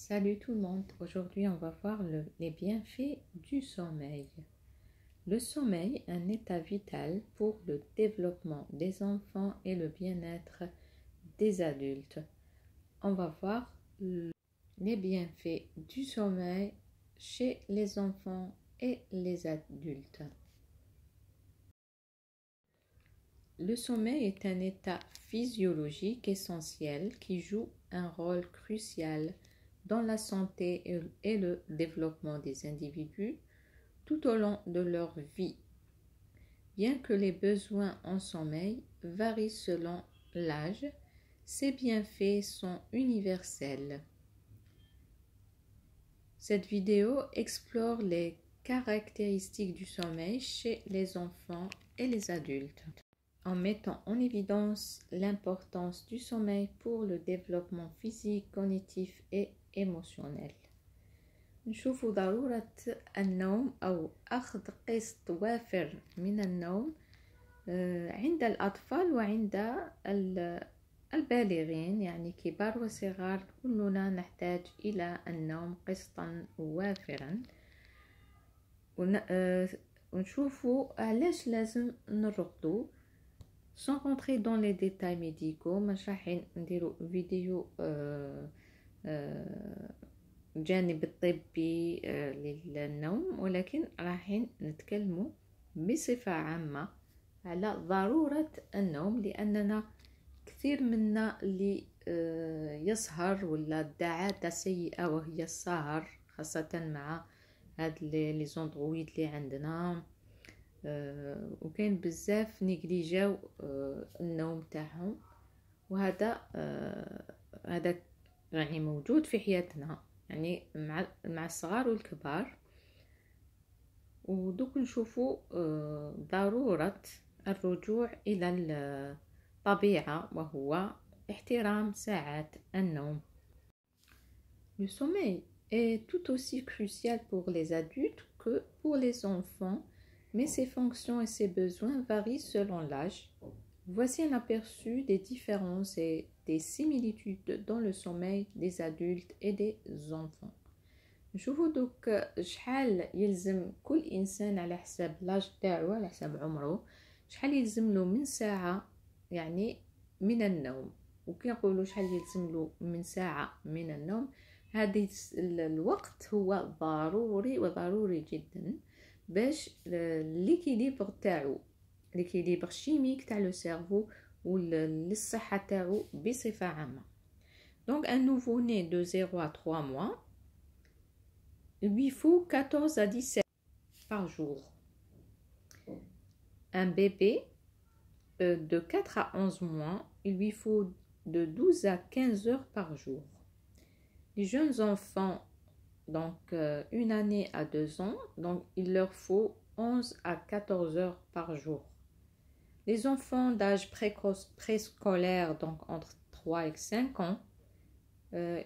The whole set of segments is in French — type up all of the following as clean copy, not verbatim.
Salut tout le monde, aujourd'hui on va voir les bienfaits du sommeil. Le sommeil est un état vital pour le développement des enfants et le bien-être des adultes. On va voir les bienfaits du sommeil chez les enfants et les adultes. Le sommeil est un état physiologique essentiel qui joue un rôle crucial dans la santé et le développement des individus tout au long de leur vie. Bien que les besoins en sommeil varient selon l'âge, ces bienfaits sont universels. Cette vidéo explore les caractéristiques du sommeil chez les enfants et les adultes, en mettant en évidence l'importance du sommeil pour le développement physique, cognitif et émotionnel. نشوف ضرورة النوم أو أخذ قسط وافر من النوم عند الأطفال وعند البالغين، يعني كبار وصغار كلنا نحتاج إلى النوم قسطا وافرا. ونشوفوا علاش لازم نرقدو sans rentrer dans les détails médicaux. مش راح نديرو فيديو الجانب الطبي للنوم، ولكن راح نتكلموا بصفة عامة على ضرورة النوم، لأننا كثير منا اللي يسهر ولا عادة سيئة وهي السهر، خاصة مع هاد لي زوندرويد اللي عندنا، وكاين بزاف نيجليجاو النوم تاعهم، وهذا هذا يعني موجود في حياتنا، يعني مع الصغار والكبار. ودوك نشوفوا ضرورة الرجوع إلى الطبيعة وهو احترام ساعات النوم. Le sommeil est tout aussi crucial pour les adultes que pour les enfants, mais ses fonctions et ses besoins varient selon l'âge. Voici un aperçu des différences et des similitudes dans le sommeil des adultes et des enfants. نشوفوا دوك شحال يلزم كل إنسان على حساب لاج تاعو، على حساب عمره، شحال يلزم له من ساعة يعني من النوم. وكي نقولوا شحال يلزم له من ساعة من النوم، هذا الوقت هو ضروري وضروري جدا باش ليكيليبر تاعو، ليكيليبر شيميك تاع لو سيرفو وللصحة تاعو بصفة عامة. Donc un nouveau-né de 0 à 3 mois, il lui faut 14 à 17 par jour. Un bébé de 4 à 11 mois, il lui faut de 12 à 15 heures par jour. Les jeunes enfants, donc 1 année à 2 ans, donc il leur faut 11 à 14 heures par jour. Les enfants d'âge préscolaire, donc entre 3 et 5 ans,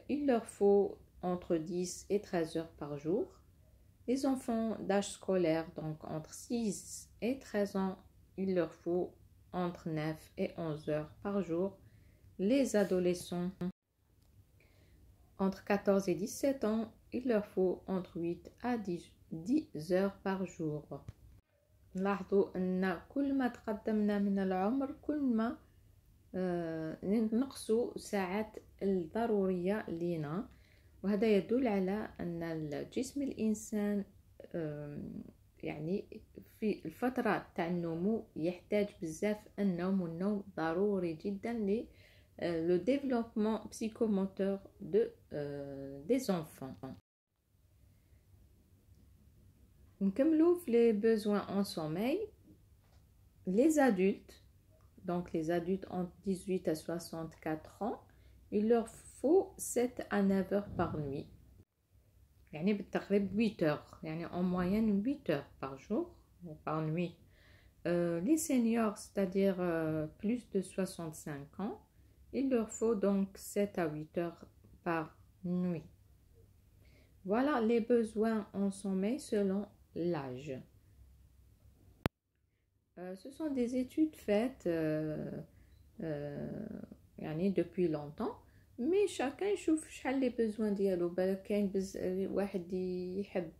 il leur faut entre 10 et 13 heures par jour. Les enfants d'âge scolaire, donc entre 6 et 13 ans, il leur faut entre 9 et 11 heures par jour. Les adolescents, entre 14 et 17 ans, il leur faut entre 8 à 10 heures par jour. نلاحظوا أن كل ما تقدمنا من العمر كل ما نقصوا ساعات الضرورية لنا، وهذا يدل على أن جسم الإنسان يعني في الفترة تاع النمو يحتاج بزاف النوم، والنوم ضروري جدا le développement psychomoteur des enfants. نكملوا في les besoins en sommeil. Les adultes, donc les adultes entre 18 à 64 ans, il leur faut 7 à 9 heures par nuit. يعني بالتقريب 8 heures، يعني en moyenne 8 heures par jour ou par nuit. Les seniors, c'est-à-dire plus de 65 ans, il leur faut donc 7 à 8 heures par nuit. Voilà les besoins en sommeil selon l'âge. Ce sont des études faites يعني depuis longtemps، مي شاكان يشوف شحال لي بيزوان ديالو. بالك كاين واحد يحب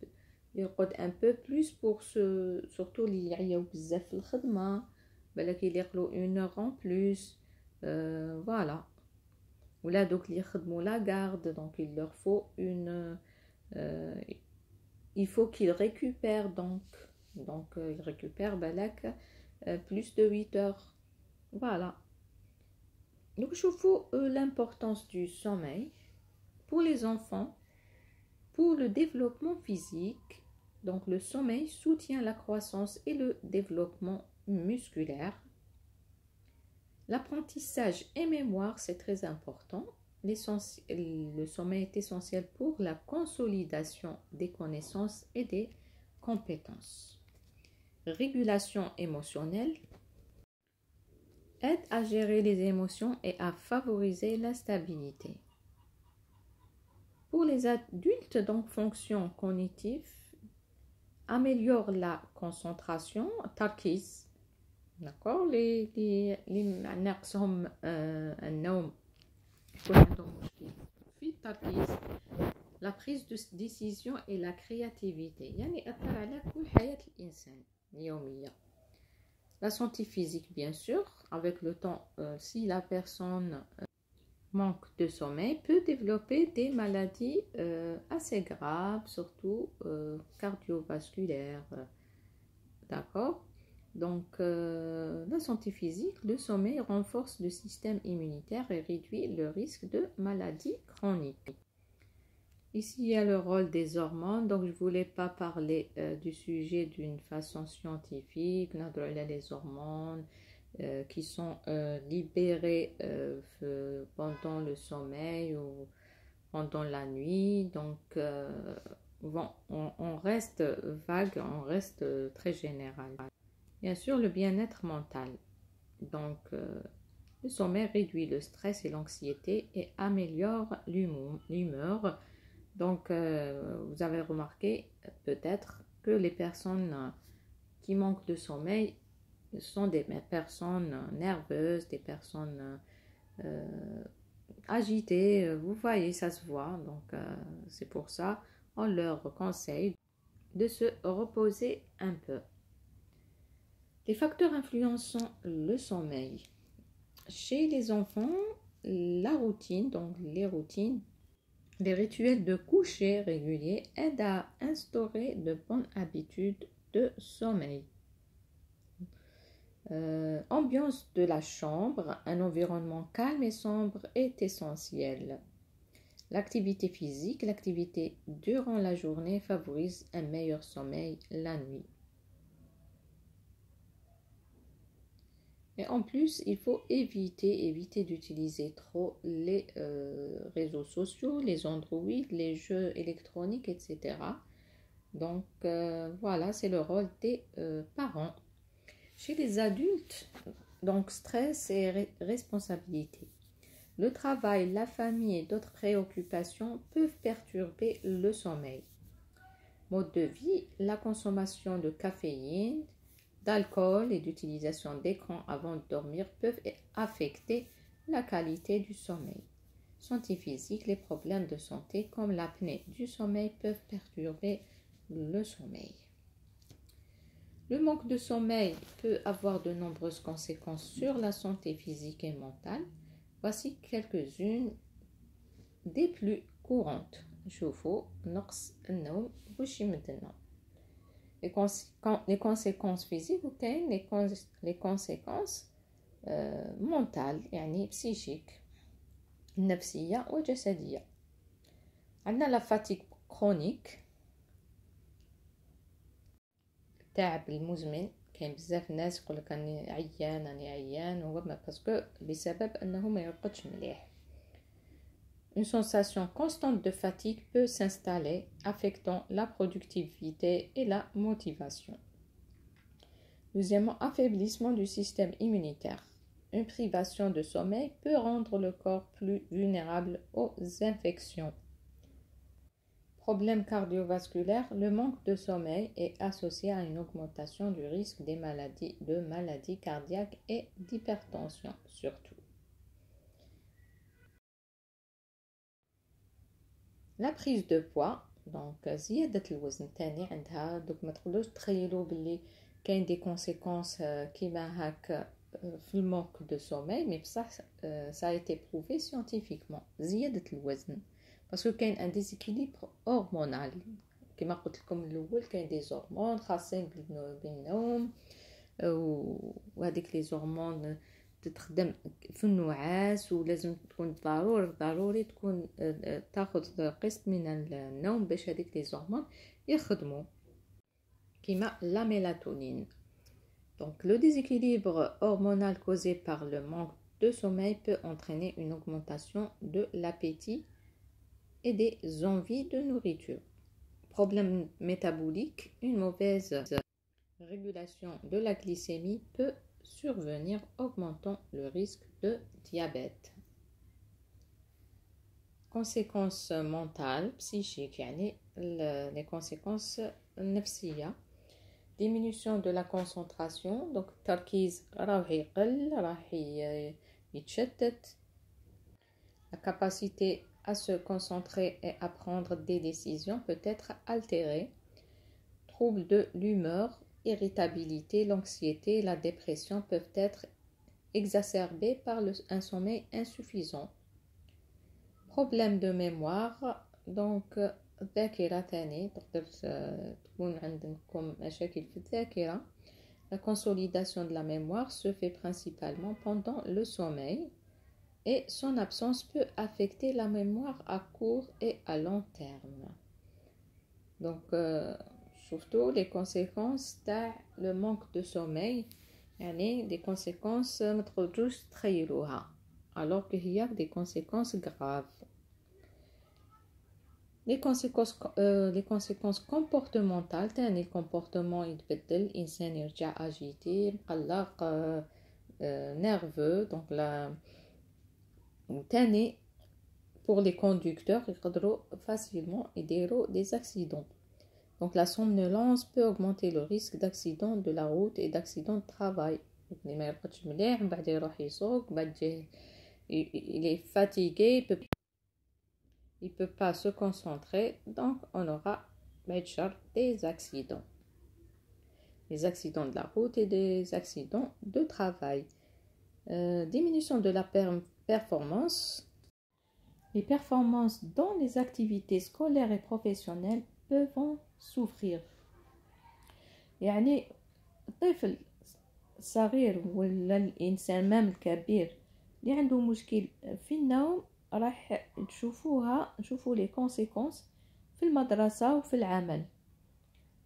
يرقد ان بو بلوس بور سورتو لي يعياو بزاف في الخدمه، بالك يليقلو اون اور ان بلوس فوالا. ولا دوك اللي يخدموا لا غارد دونك il leur faut une il faut qu'ils récupèrent donc ils récupèrent بالك plus de 8 heures. Voilà. Donc, je trouve l'importance du sommeil pour les enfants, pour le développement physique. Donc, le sommeil soutient la croissance et le développement musculaire. L'apprentissage et mémoire, c'est très important. Le sommeil est essentiel pour la consolidation des connaissances et des compétences. Régulation émotionnelle aide à gérer les émotions et à favoriser la stabilité. Pour les adultes, donc, fonction cognitive améliore la concentration, tarkiz, d'accord, les ناقصهم النوم يكون عندهم مشكل في التركيز، la prise de décision et la créativité، يعني أثر على كل حياة الإنسان اليومية. La santé physique, bien sûr, avec le temps, si la personne manque de sommeil, peut développer des maladies assez graves, surtout cardiovasculaires. D'accord? Donc, la santé physique, le sommeil renforce le système immunitaire et réduit le risque de maladies chroniques. Ici, il y a le rôle des hormones. Donc, je ne voulais pas parler du sujet d'une façon scientifique. On a les hormones qui sont libérées pendant le sommeil ou pendant la nuit. Donc, bon, on reste vague, on reste très général. Bien sûr, le bien-être mental. Donc, le sommeil réduit le stress et l'anxiété et améliore l'humeur. Donc, vous avez remarqué peut-être que les personnes qui manquent de sommeil sont des personnes nerveuses, des personnes agitées. Vous voyez, ça se voit. Donc, c'est pour ça on leur conseille de se reposer un peu. Les facteurs influençant le sommeil. Chez les enfants, la routine, donc les routines, les rituels de coucher réguliers aident à instaurer de bonnes habitudes de sommeil. Ambiance de la chambre, un environnement calme et sombre est essentiel. L'activité physique, l'activité durant la journée favorise un meilleur sommeil la nuit. Et en plus, il faut éviter d'utiliser trop les réseaux sociaux, les Android, les jeux électroniques, etc. Donc, voilà, c'est le rôle des parents. Chez les adultes, donc stress et responsabilité. Le travail, la famille et d'autres préoccupations peuvent perturber le sommeil. Mode de vie, la consommation de caféine, d'alcool et d'utilisation d'écran avant de dormir peuvent affecter la qualité du sommeil. Santé physique, les problèmes de santé comme l'apnée du sommeil peuvent perturber le sommeil. Le manque de sommeil peut avoir de nombreuses conséquences sur la santé physique et mentale. Voici quelques-unes des plus courantes. شوفوا نقص النوم واش يمدلنا. Les conséquences physiques ou les conséquences mentales يعني psychiques النفسية والجسدية. عندنا la fatigue chronique، التعب المزمن. كاين بزاف ناس يقولك راني عيان هو باسكو بسبب انه ما يرقدش مليح. Une sensation constante de fatigue peut s'installer, affectant la productivité et la motivation. Deuxièmement, affaiblissement du système immunitaire. Une privation de sommeil peut rendre le corps plus vulnérable aux infections. Problèmes cardiovasculaires, le manque de sommeil est associé à une augmentation du risque des maladies cardiaques et d'hypertension surtout. لا بريز دو بوا دونك زياده الوزن تاني عندها دوك ما تقدروش تخيلوا باللي كاين دي كونسيكونس كيما هاك في المونك دو سومي مي بصح سا ايتي بروفي سيانتيفيكمون زياده الوزن باسكو كاين ان ديزيكيليبر هرمونال كما قلت لكم الاول كاين دي هرمون خاصين بالنوم وهذيك لي هرمون تخدم في النعاس ولازم تكون ضروري تكون تاخذ قسط من النوم باش هذيك لي هرمون يخدموا كيما لا ميلاتونين. Donc le déséquilibre hormonal causé par le manque de sommeil peut entraîner une augmentation de l'appétit et des envies de nourriture. Problème métabolique, une mauvaise régulation de la glycémie peut survenir, augmentant le risque de diabète. Conséquences mentales, psychiques, يعني les conséquences نفسية. Diminution de la concentration, donc التركيز راح يقل راح يتشتت. La capacité à se concentrer et à prendre des décisions peut être altérée. Troubles de l'humeur, irritabilité, l'anxiété, la dépression peuvent être exacerbés par un sommeil insuffisant. Problème de mémoire, donc الذاكرة تاني تقدر تكون عندكم مشاكل في الذاكرة. La consolidation de la mémoire se fait principalement pendant le sommeil et son absence peut affecter la mémoire à court et à long terme. Donc surtout les conséquences تاع le manque de sommeil يعني des conséquences ما تقدروش تخيلوها alors que هي des conséquences graves. Les conséquences comportementales تاني الكومبورتمون يتبدل الانسان يرجع اجيتي مقلق nerveux donc la تاني pour les conducteurs يقدروا facilement يديروا des accidents. Donc la somnolence peut augmenter le risque d'accident de la route et d'accident de travail. اللي ما يرقدش مليح بعد يروح يسوق بعد il est fatigué, il peut pas se concentrer, donc on aura des accidents. Des accidents de la route et des accidents de travail. Diminution de la performance. Les performances dans les activités scolaires et professionnelles peuvent en souffrir. يعني الطفل الصغير ولا الإنسان مام الكبير اللي عنده مشكل في النوم راح نشوفوا لي كونسيكونس في المدرسة وفي العمل.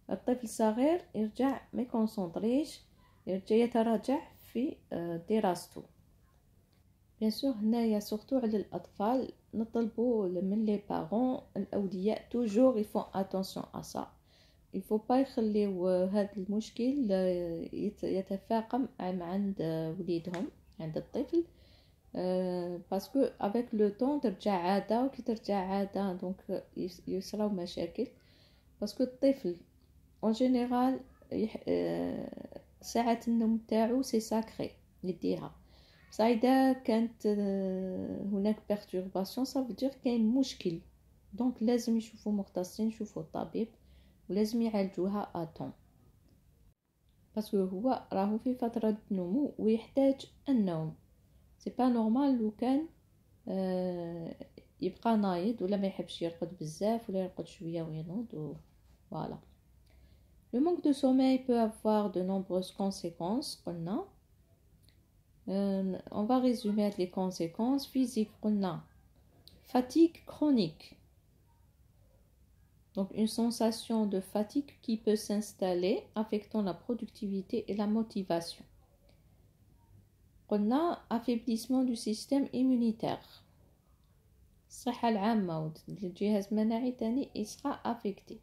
الطفل الصغير يرجع ما يكونسونطريش يرجع يتراجع في دراسته. بيان سور هنايا سورتو على الاطفال نطلبوا من لي بارون الاولياء توجور يفون اتونسيون ا سا il faut pas يخليو هذا المشكل يتفاقم عند وليدهم عند الطفل باسكو افيك لو طون ترجع عاده وكي ترجع عاده دونك يصراو مشاكل باسكو الطفل اون جينيرال ساعه النوم تاعو سي ساكري يديها بصح اذا كانت هناك بيرتورباسيون صافي دير كاين مشكل دونك لازم يشوفوا مختصين يشوفوا الطبيب ولازم يعالجوها اتون باسكو هو راهو في فتره نمو ويحتاج النوم. سي با نورمال لو كان يبقى نايض ولا ما يحبش يرقد بزاف ولا يرقد شويه وينوض فوالا. Le manque de sommeil peut avoir de nombreuses conséquences. On va résumer les conséquences physiques. Fatigue chronique. Donc une sensation de fatigue qui peut s'installer, affectant la productivité et la motivation. Affaiblissement du système immunitaire. الصحة العامة والجهاز المناعي تاني يسرى affecté.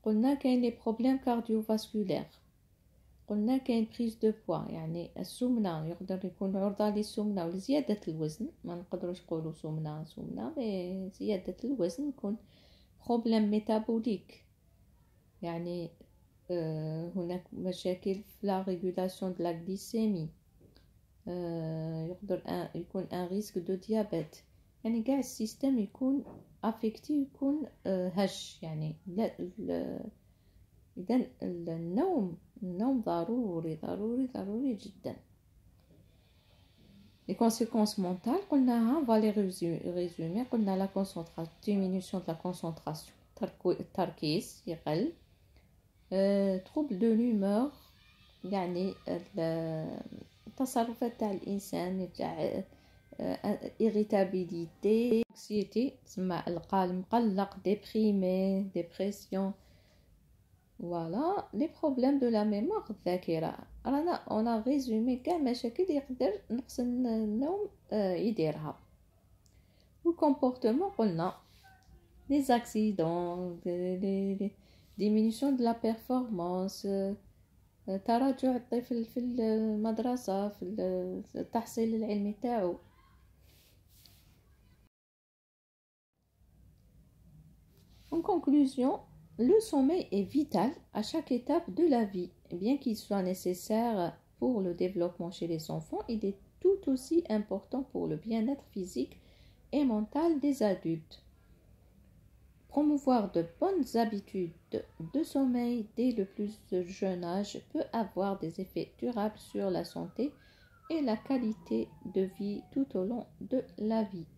قلنا كاين لي بروبليم كارديوفاسكولير. قلنا كاين بريز دو بوا يعني السمنة يقدر يكون عرضة للسمنة ولزيادة الوزن ما نقدروش نقولوا سمنة مي زيادة الوزن يكون بروبليم ميتابوليك يعني هناك مشاكل في لا ريغولاسيون دو لا غليسيمي يقدر يكون ان ريسك دو ديابيت يعني كاع السيستم يكون افكتي يكون هش، يعني اذا النوم ضروري جدا. les conséquences mentales قلناها on va les résumer. قلنا la concentration, diminution de la concentration، التركيز يقل، trouble de l'humeur يعني التصرفات تاع الانسان يرجع، irritabilité، anxiété تسمى مقلق، déprimé، dépression. Voilà les problèmes de la mémoire، الذاكرة. رانا on a résumé كاع مشاكل يقدر نقص النوم يديرها. والكومبورتمون قلنا les accidents، diminution de la performance، تراجع الطفل في المدرسة، في التحصيل العلمي تاعو. En conclusion, le sommeil est vital à chaque étape de la vie. Bien qu'il soit nécessaire pour le développement chez les enfants, il est tout aussi important pour le bien-être physique et mental des adultes. Promouvoir de bonnes habitudes de sommeil dès le plus jeune âge peut avoir des effets durables sur la santé et la qualité de vie tout au long de la vie.